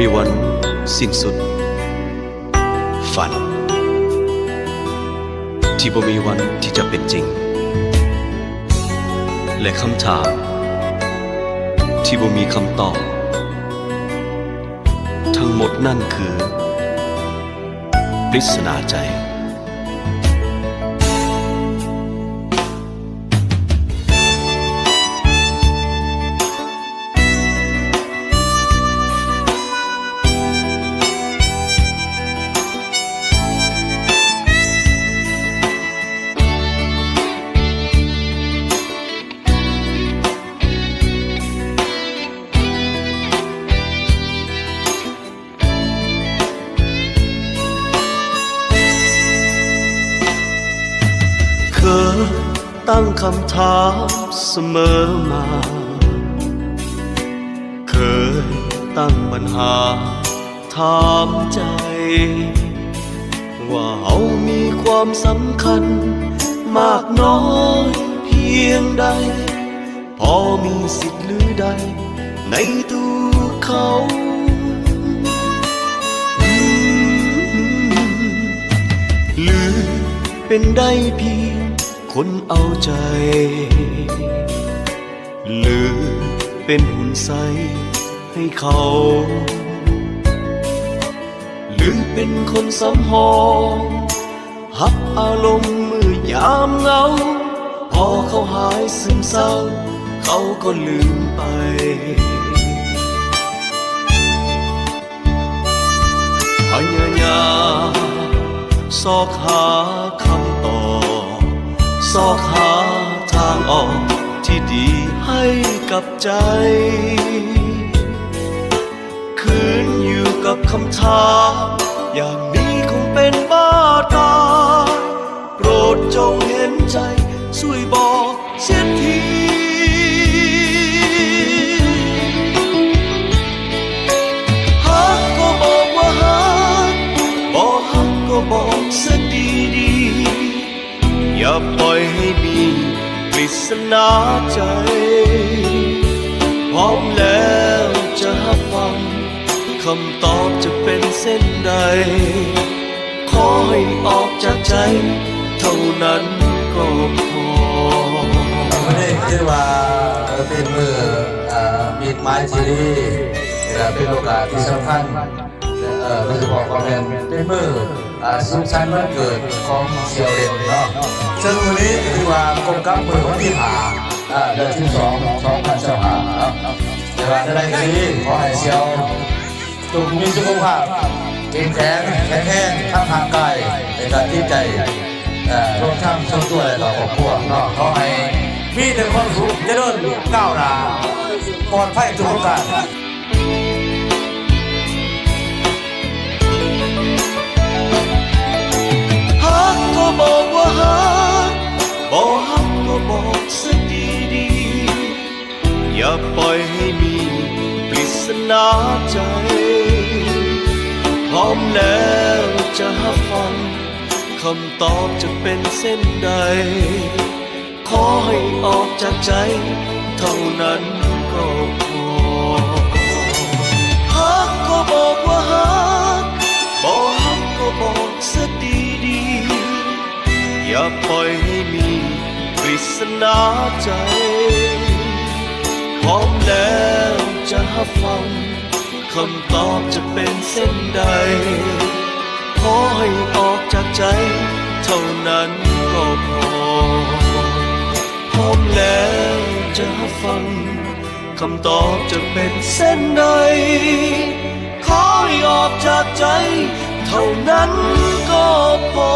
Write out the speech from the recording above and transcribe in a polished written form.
มีวันสิ้นสุดฝันที่บ่มีวันที่จะเป็นจริงและคำถามที่บ่มีคำตอบทั้งหมดนั่นคือปริศนาใจเคยตั้งคำถามเสมอมาเคยตั้งปัญหาถามใจว่าเรามีความสำคัญมากน้อยเพียงใดพอมีสิทธิ์หรือใดในตัวเขาหรือเป็นได้เพียงคนเอาใจหรือเป็นหุ่นใสให้เขาหรือเป็นคนสำหองหับอารมณ์เมื่อยามเหงาพอเขาหายซึมเศร้าเขาก็ลืมไปพยายามซอกหาคำตอบซอกหาทางออกที่ดีให้กับใจคืนอยู่กับคำถามอย่างนี้คงเป็นบ้าตายโปรดจงเห็นใจช่วยบอกเสียทีฮักก็บอกว่าฮักบอกฮักก็บอกซะดีๆอย่าปล่อยให้มีปริศนาใจพร้อมแล้วจะฟังคำตอบจะเป็นเส้นใดขอให้ออกจากใจเท่านั้นก็พอวันนี้คือว่าเป็นมือมิดไม้ซีรีส์เป็นโอกาสที่สำคัญโดยเฉพาะความเป็นมือสุขสันต์วันเกิดของเซียวเด่นเนาะซึ่งวันนี้คือว่ากงกับมือวันที่เดือนที่2/2025เนาะในวันนี้ขอให้เซียวจงมีสุขภาพเข้มแข็งแข็งแรงทั้งทางกายในการที่ใจรวมทั้งส่วนตัวและต่อครอบครัวเนาะขอให้มีแต่ความสุขเจริญก้าวหน้าปลอดภัยทุกประการฮักก็บอกว่าฮักบอกฮักก็บอกซะดีๆอย่าปล่อยให้มีปริศนาใจพร้อมแล้วจะฟังคำตอบจะเป็นเส้นใดขอให้ออกจากใจเท่านั้นก็พอฮักก็บอกว่าฮักบอกฮักก็บอกซะดีๆอย่าปล่อยให้มีปริศนาใจพร้อมแล้วจะฟังคำตอบจะเป็นเส้นใดขอให้ออกจากใจเท่านั้นก็พอพร้อมแล้วจะฟังคำตอบจะเป็นเส้นใดขอให้ออกจากใจเท่านั้นก็พอ